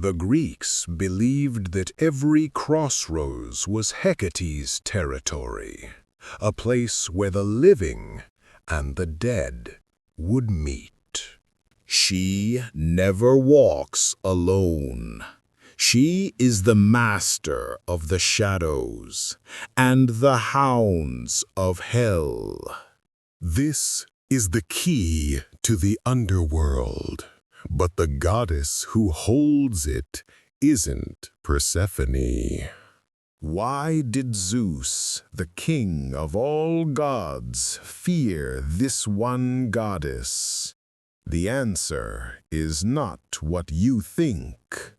The Greeks believed that every crossroads was Hecate's territory, a place where the living and the dead would meet. She never walks alone. She is the master of the shadows and the hounds of hell. This is the key to the underworld, but the goddess who holds it isn't Persephone. Why did Zeus, the king of all gods, fear this one goddess? The answer is not what you think.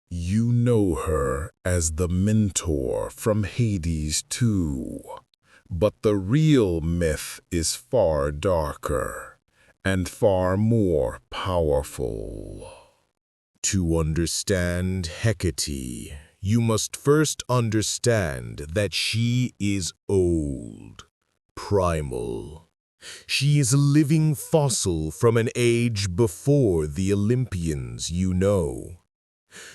You know her as the mentor from Hades too. But the real myth is far darker and far more powerful. To understand Hecate, you must first understand that she is old, primal. She is a living fossil from an age before the Olympians you know.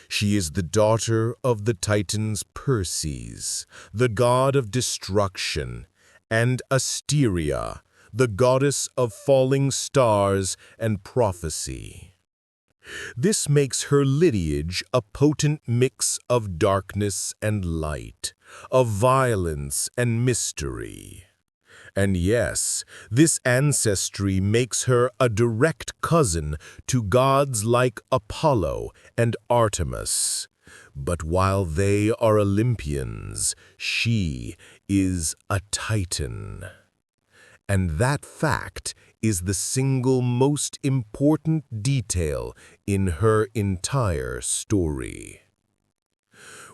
She is the daughter of the Titans Perses, the god of destruction, and Asteria, the goddess of falling stars and prophecy. This makes her lineage a potent mix of darkness and light, of violence and mystery. And yes, this ancestry makes her a direct cousin to gods like Apollo and Artemis. But while they are Olympians, she is a Titan. And that fact is the single most important detail in her entire story.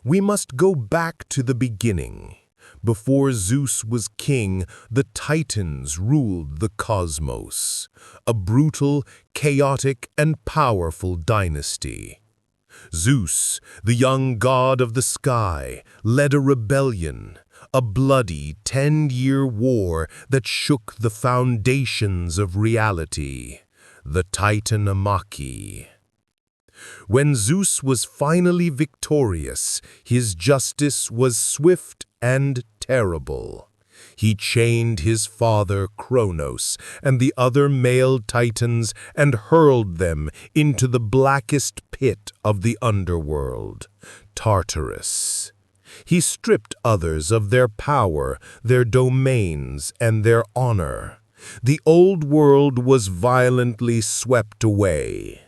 We must go back to the beginning. Before Zeus was king, the Titans ruled the cosmos, a brutal, chaotic, and powerful dynasty. Zeus, the young god of the sky, led a rebellion, a bloody 10-year war that shook the foundations of reality, the Titanomachy. When Zeus was finally victorious, his justice was swift and terrible. He chained his father Kronos and the other male titans and hurled them into the blackest pit of the underworld, Tartarus. He stripped others of their power, their domains, and their honor. The old world was violently swept away.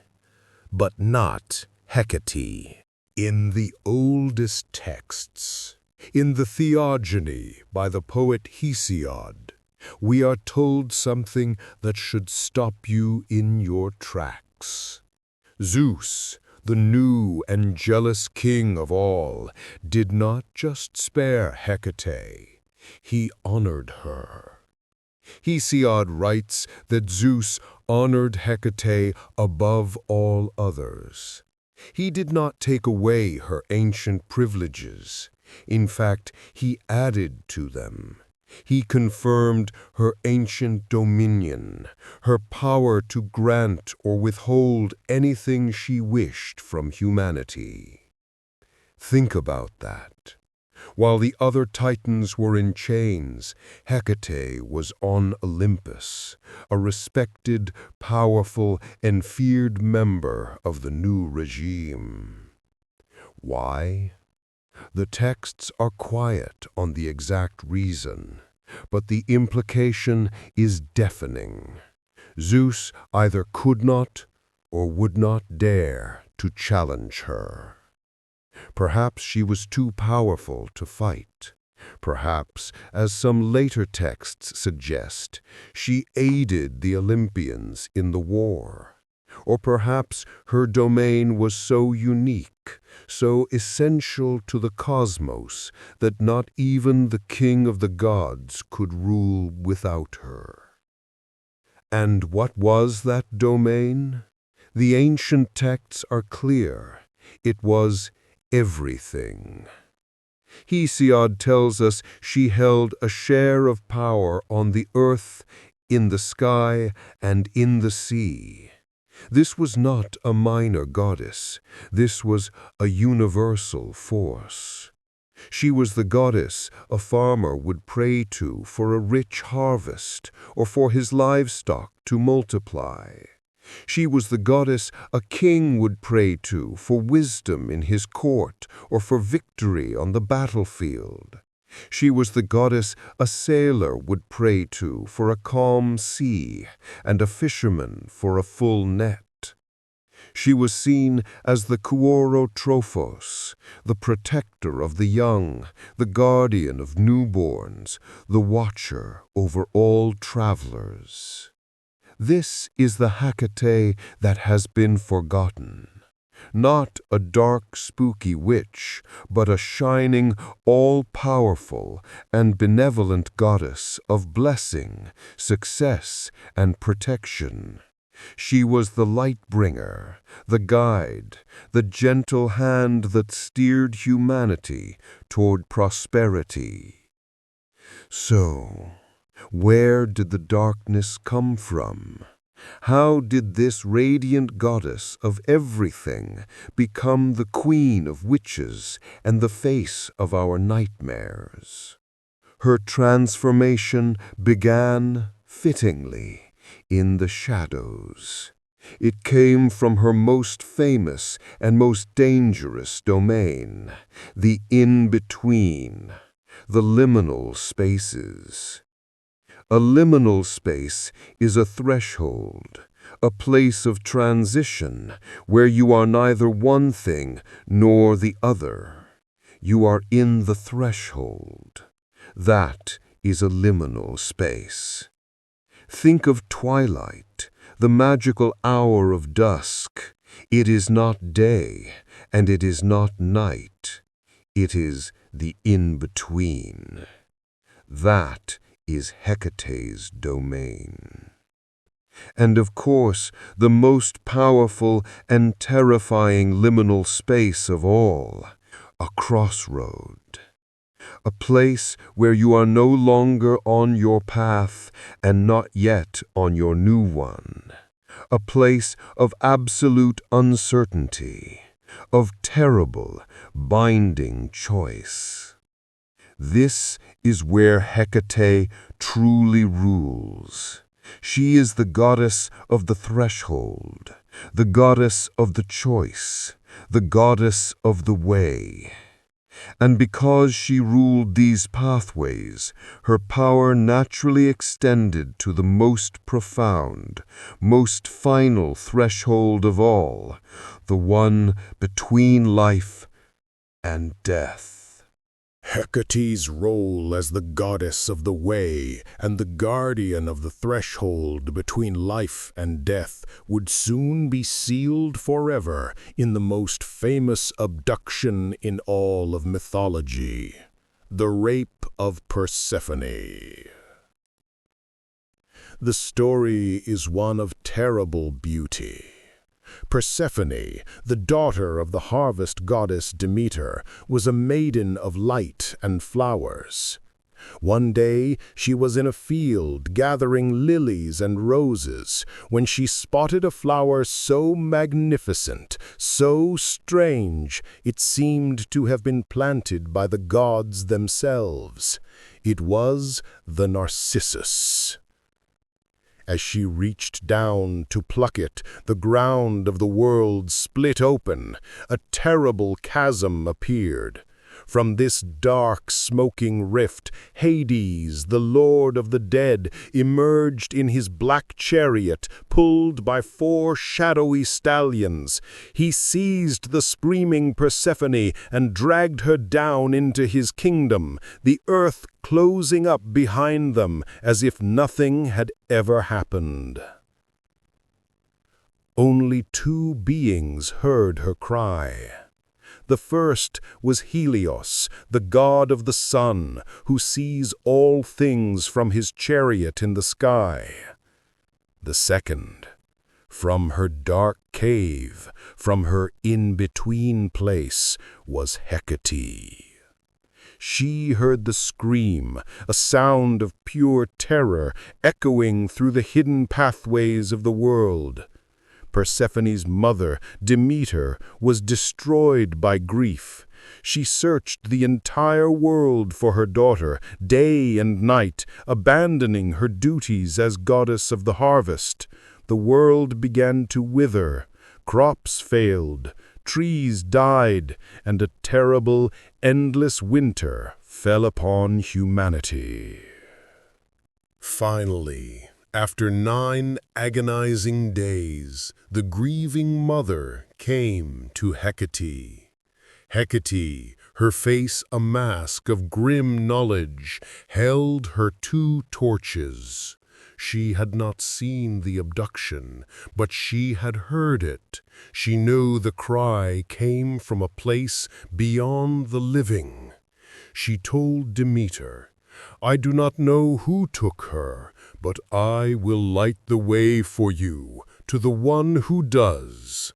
But not Hecate. In the oldest texts, in the Theogony by the poet Hesiod, we are told something that should stop you in your tracks. Zeus, the new and jealous king of all, did not just spare Hecate, he honored her. Hesiod writes that Zeus honored Hecate above all others. He did not take away her ancient privileges. In fact, he added to them. He confirmed her ancient dominion, her power to grant or withhold anything she wished from humanity. Think about that. While the other titans were in chains, Hecate was on Olympus, a respected, powerful, and feared member of the new regime. Why? The texts are quiet on the exact reason, but the implication is deafening. Zeus either could not or would not dare to challenge her. Perhaps she was too powerful to fight. Perhaps, as some later texts suggest, she aided the Olympians in the war. Or perhaps her domain was so unique, so essential to the cosmos, that not even the king of the gods could rule without her. And what was that domain? The ancient texts are clear. It was everything. Hesiod tells us she held a share of power on the earth, in the sky, and in the sea. This was not a minor goddess. This was a universal force. She was the goddess a farmer would pray to for a rich harvest or for his livestock to multiply. She was the goddess a king would pray to for wisdom in his court or for victory on the battlefield. She was the goddess a sailor would pray to for a calm sea and a fisherman for a full net. She was seen as the Trophos, the protector of the young, the guardian of newborns, the watcher over all travelers. This is the Hecate that has been forgotten. Not a dark, spooky witch, but a shining, all-powerful, and benevolent goddess of blessing, success, and protection. She was the light-bringer, the guide, the gentle hand that steered humanity toward prosperity. So, where did the darkness come from? How did this radiant goddess of everything become the queen of witches and the face of our nightmares? Her transformation began, fittingly, in the shadows. It came from her most famous and most dangerous domain, the in-between, the liminal spaces. A liminal space is a threshold, a place of transition where you are neither one thing nor the other. You are in the threshold. That is a liminal space. Think of twilight, the magical hour of dusk. It is not day, and it is not night. It is the in-between. That is Hecate's domain. And of course, the most powerful and terrifying liminal space of all, a crossroad. A place where you are no longer on your path and not yet on your new one. A place of absolute uncertainty, of terrible, binding choice. This is where Hecate truly rules. She is the goddess of the threshold, the goddess of the choice, the goddess of the way. And because she ruled these pathways, her power naturally extended to the most profound, most final threshold of all, the one between life and death. Hecate's role as the goddess of the way and the guardian of the threshold between life and death would soon be sealed forever in the most famous abduction in all of mythology, the rape of Persephone. The story is one of terrible beauty. Persephone, the daughter of the harvest goddess Demeter, was a maiden of light and flowers. One day she was in a field gathering lilies and roses when she spotted a flower so magnificent, so strange, it seemed to have been planted by the gods themselves. It was the narcissus. As she reached down to pluck it, the ground of the world split open. A terrible chasm appeared. From this dark, smoking rift, Hades, the lord of the dead, emerged in his black chariot, pulled by 4 shadowy stallions. He seized the screaming Persephone and dragged her down into his kingdom, the earth closing up behind them as if nothing had ever happened. Only 2 beings heard her cry. The first was Helios, the god of the sun, who sees all things from his chariot in the sky. The second, from her dark cave, from her in-between place, was Hecate. She heard the scream, a sound of pure terror echoing through the hidden pathways of the world. Persephone's mother, Demeter, was destroyed by grief. She searched the entire world for her daughter, day and night, abandoning her duties as goddess of the harvest. The world began to wither, crops failed, trees died, and a terrible, endless winter fell upon humanity. Finally, after 9 agonizing days, the grieving mother came to Hecate. Hecate, her face a mask of grim knowledge, held her 2 torches. She had not seen the abduction, but she had heard it. She knew the cry came from a place beyond the living. She told Demeter, "I do not know who took her, but I will light the way for you to the one who does."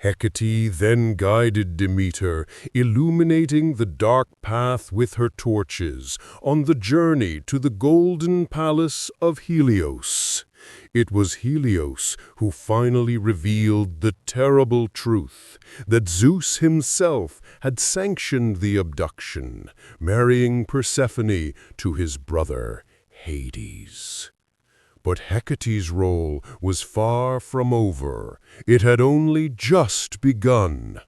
Hecate then guided Demeter, illuminating the dark path with her torches, on the journey to the golden palace of Helios. It was Helios who finally revealed the terrible truth that Zeus himself had sanctioned the abduction, marrying Persephone to his brother Hades. But Hecate's role was far from over. It had only just begun.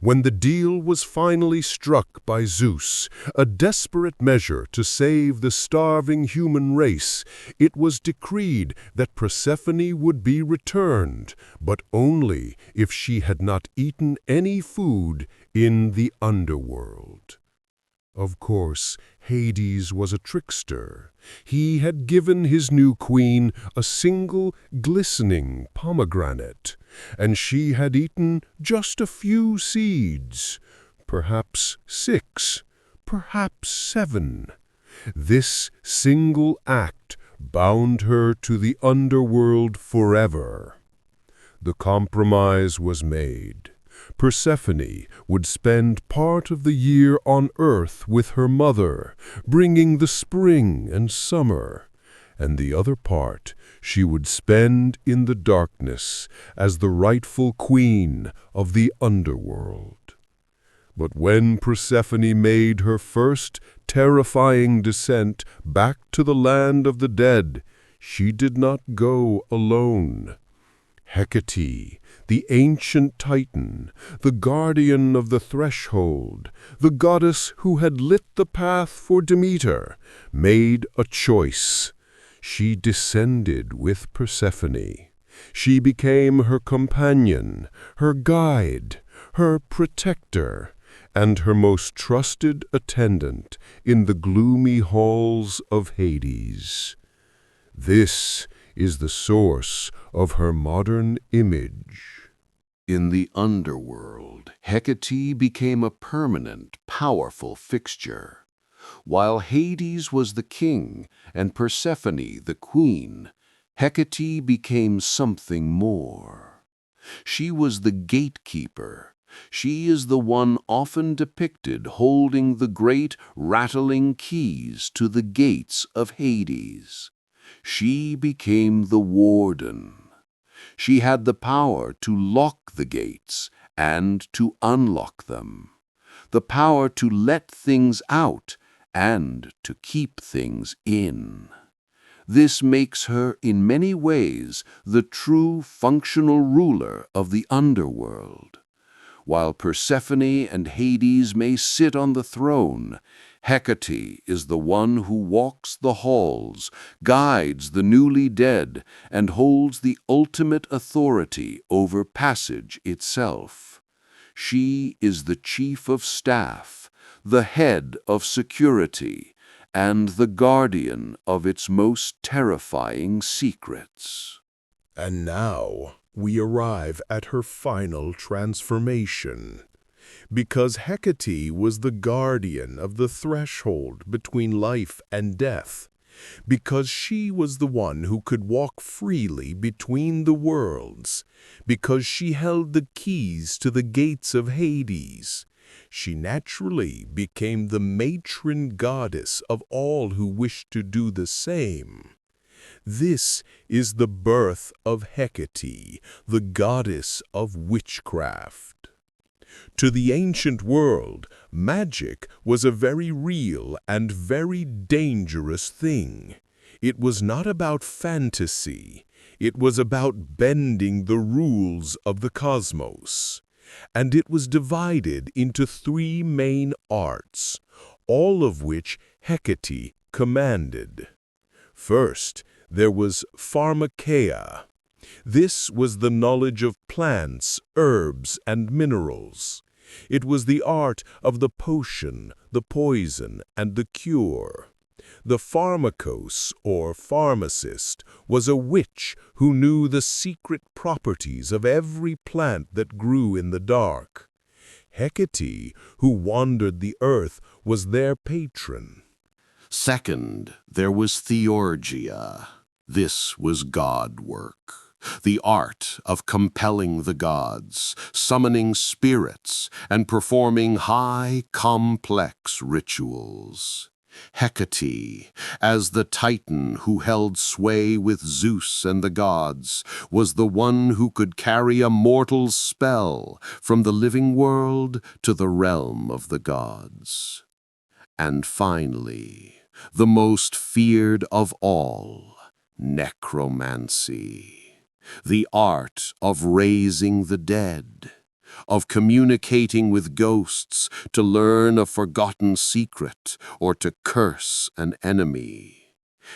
When the deal was finally struck by Zeus, a desperate measure to save the starving human race, it was decreed that Persephone would be returned, but only if she had not eaten any food in the underworld. Of course, Hades was a trickster. He had given his new queen a single glistening pomegranate, and she had eaten just a few seeds, perhaps 6, perhaps 7. This single act bound her to the underworld forever. The compromise was made. Persephone would spend part of the year on earth with her mother, bringing the spring and summer, and the other part she would spend in the darkness as the rightful queen of the underworld. But when Persephone made her first terrifying descent back to the land of the dead, she did not go alone. Hecate, the ancient Titan, the guardian of the threshold, the goddess who had lit the path for Demeter, made a choice. She descended with Persephone. She became her companion, her guide, her protector, and her most trusted attendant in the gloomy halls of Hades. This is the source of her modern image. In the underworld, Hecate became a permanent, powerful fixture. While Hades was the king and Persephone the queen, Hecate became something more. She was the gatekeeper. She is the one often depicted holding the great rattling keys to the gates of Hades. She became the warden. She had the power to lock the gates and to unlock them, the power to let things out and to keep things in. This makes her, in many ways, the true functional ruler of the underworld. While Persephone and Hades may sit on the throne, Hecate is the one who walks the halls, guides the newly dead, and holds the ultimate authority over passage itself. She is the chief of staff, the head of security, and the guardian of its most terrifying secrets. And now we arrive at her final transformation. Because Hecate was the guardian of the threshold between life and death, because she was the one who could walk freely between the worlds, because she held the keys to the gates of Hades, she naturally became the matron goddess of all who wished to do the same. This is the birth of Hecate, the goddess of witchcraft. To the ancient world, magic was a very real and very dangerous thing. It was not about fantasy. It was about bending the rules of the cosmos. And it was divided into three main arts, all of which Hecate commanded. First, there was pharmakeia. This was the knowledge of plants, herbs, and minerals. It was the art of the potion, the poison, and the cure. The pharmakos, or pharmacist, was a witch who knew the secret properties of every plant that grew in the dark. Hecate, who wandered the earth, was their patron. Second, there was theurgia. This was god work, the art of compelling the gods, summoning spirits, and performing high, complex rituals. Hecate, as the Titan who held sway with Zeus and the gods, was the one who could carry a mortal's spell from the living world to the realm of the gods. And finally, the most feared of all, necromancy, the art of raising the dead, of communicating with ghosts to learn a forgotten secret or to curse an enemy.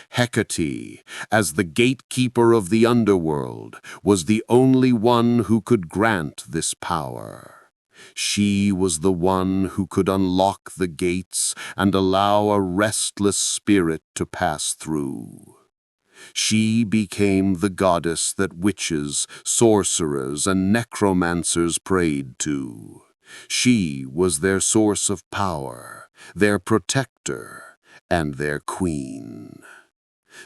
Hecate, as the gatekeeper of the underworld, was the only one who could grant this power. She was the one who could unlock the gates and allow a restless spirit to pass through. She became the goddess that witches, sorcerers, and necromancers prayed to. She was their source of power, their protector, and their queen.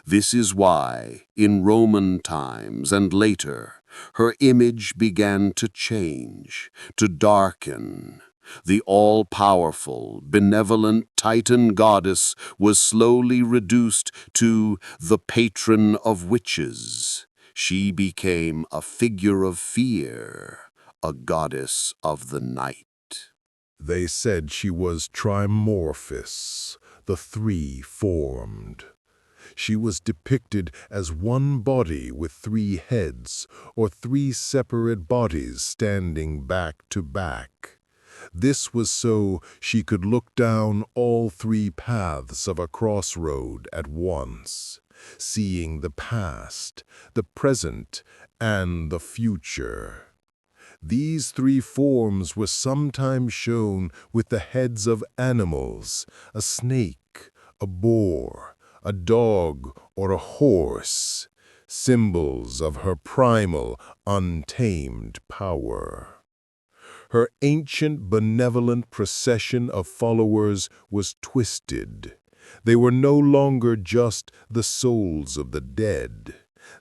This is why, in Roman times and later, her image began to change, to darken. The all-powerful, benevolent Titan goddess was slowly reduced to the patron of witches. She became a figure of fear, a goddess of the night. They said she was trimorphous, the three-formed. She was depicted as one body with three heads, or three separate bodies standing back to back. This was so she could look down all three paths of a crossroad at once, seeing the past, the present, and the future. These three forms were sometimes shown with the heads of animals, a snake, a boar, a dog, or a horse, symbols of her primal, untamed power. Her ancient benevolent procession of followers was twisted. They were no longer just the souls of the dead.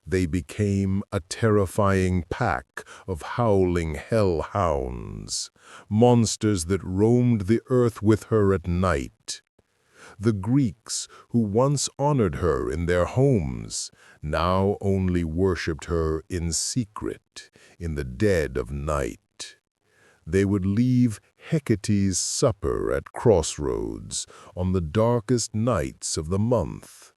They became a terrifying pack of howling hellhounds, monsters that roamed the earth with her at night. The Greeks, who once honored her in their homes, now only worshipped her in secret, in the dead of night. They would leave Hecate's supper at Crossroads on the darkest nights of the month.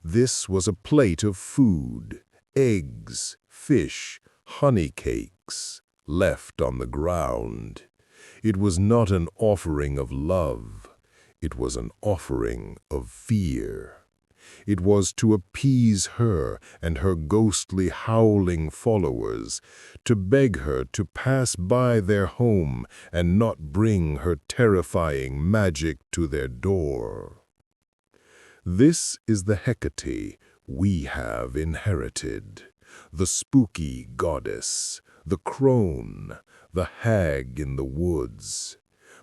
This was a plate of food, eggs, fish, honey cakes, left on the ground. It was not an offering of love. It was an offering of fear. It was to appease her and her ghostly howling followers, to beg her to pass by their home and not bring her terrifying magic to their door. This is the Hecate we have inherited, the spooky goddess, the crone, the hag in the woods.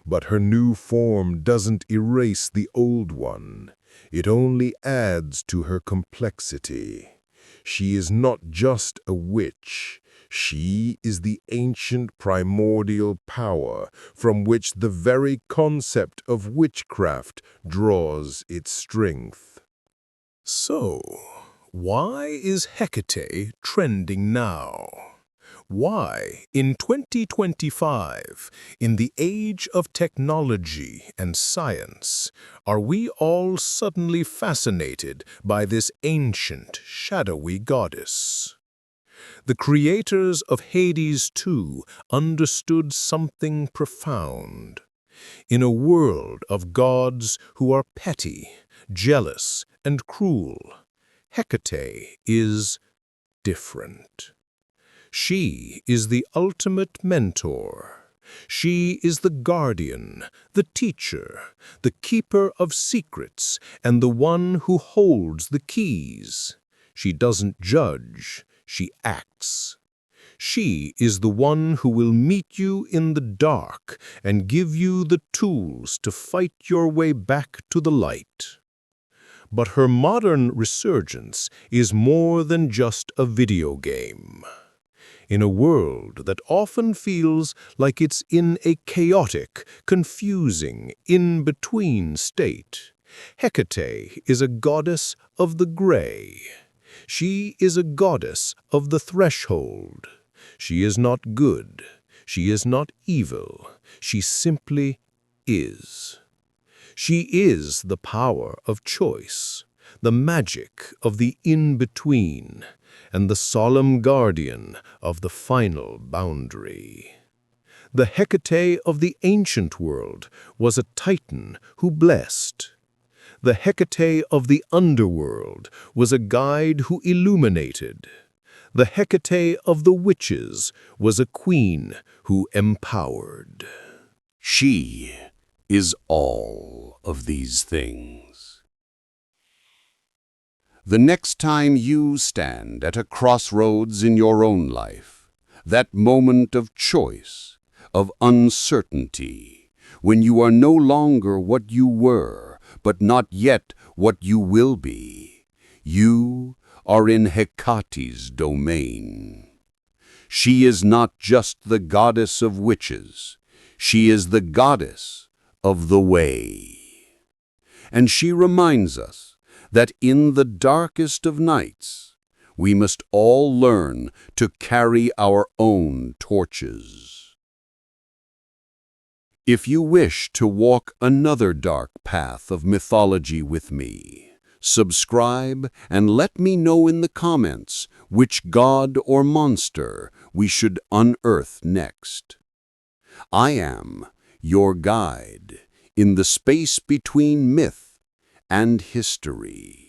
But her new form doesn't erase the old one. It only adds to her complexity. She is not just a witch. She is the ancient primordial power from which the very concept of witchcraft draws its strength. So, Why is Hecate trending now? Why, in 2025, in the age of technology and science, are we all suddenly fascinated by this ancient, shadowy goddess? The creators of Hades too understood something profound. In a world of gods who are petty, jealous, and cruel, Hecate is different. She is the ultimate mentor. She is the guardian, the teacher, the keeper of secrets, and the one who holds the keys. She doesn't judge, she acts. She is the one who will meet you in the dark and give you the tools to fight your way back to the light. But her modern resurgence is more than just a video game. In a world that often feels like it's in a chaotic, confusing, in-between state, Hecate is a goddess of the gray. She is a goddess of the threshold. She is not good. She is not evil. She simply is. She is the power of choice, the magic of the in-between, and the solemn guardian of the final boundary. The Hecate of the ancient world was a titan who blessed. The Hecate of the underworld was a guide who illuminated. The Hecate of the witches was a queen who empowered. She is all of these things. The next time you stand at a crossroads in your own life, that moment of choice, of uncertainty, when you are no longer what you were, but not yet what you will be, you are in Hecate's domain. She is not just the goddess of witches, she is the goddess of the way. And she reminds us that in the darkest of nights, we must all learn to carry our own torches. If you wish to walk another dark path of mythology with me, subscribe and let me know in the comments which god or monster we should unearth next. I am your guide in the space between myth and history.